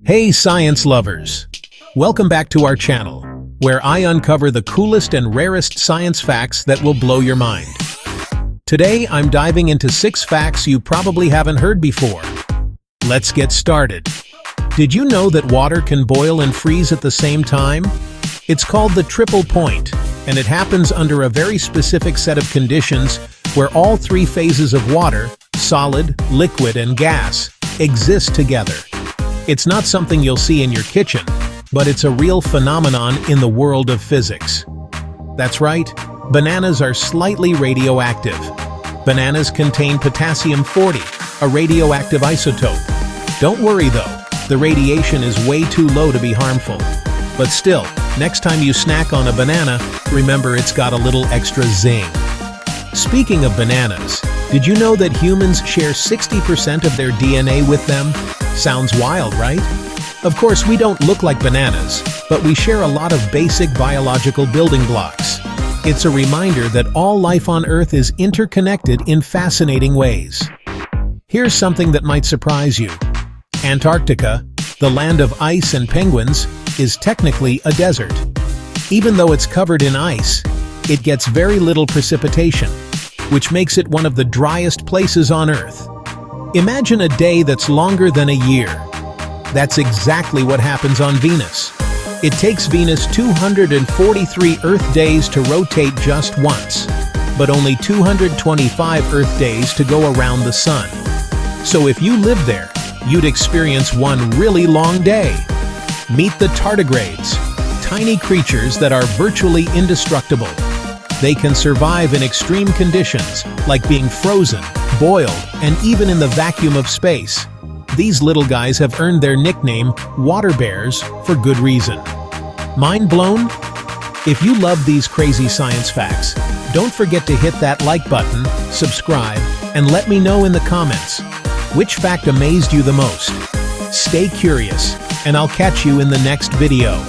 Hey science lovers! Welcome back to our channel, where I uncover the coolest and rarest science facts that will blow your mind. Today I'm diving into 6 facts you probably haven't heard before. Let's get started. Did you know that water can boil and freeze at the same time? It's called the triple point, and it happens under a very specific set of conditions where all 3 phases of water, solid, liquid, and gas, exist together. It's not something you'll see in your kitchen, but it's a real phenomenon in the world of physics. That's right, bananas are slightly radioactive. Bananas contain potassium-40, a radioactive isotope. Don't worry though, the radiation is way too low to be harmful. But still, next time you snack on a banana, remember it's got a little extra zing. Speaking of bananas, did you know that humans share 60% of their DNA with them? Sounds wild, right? Of course, we don't look like bananas, but we share a lot of basic biological building blocks. It's a reminder that all life on Earth is interconnected in fascinating ways. Here's something that might surprise you. Antarctica, the land of ice and penguins, is technically a desert. Even though it's covered in ice, it gets very little precipitation, which makes it one of the driest places on Earth. Imagine a day that's longer than a year. That's exactly what happens on Venus. It takes Venus 243 Earth days to rotate just once, but only 225 Earth days to go around the Sun. So if you lived there, you'd experience one really long day. Meet the tardigrades, tiny creatures that are virtually indestructible. They can survive in extreme conditions, like being frozen, boiled, and even in the vacuum of space. These little guys have earned their nickname, water bears, for good reason. Mind blown? If you love these crazy science facts, don't forget to hit that like button, subscribe, and let me know in the comments, which fact amazed you the most? Stay curious, and I'll catch you in the next video.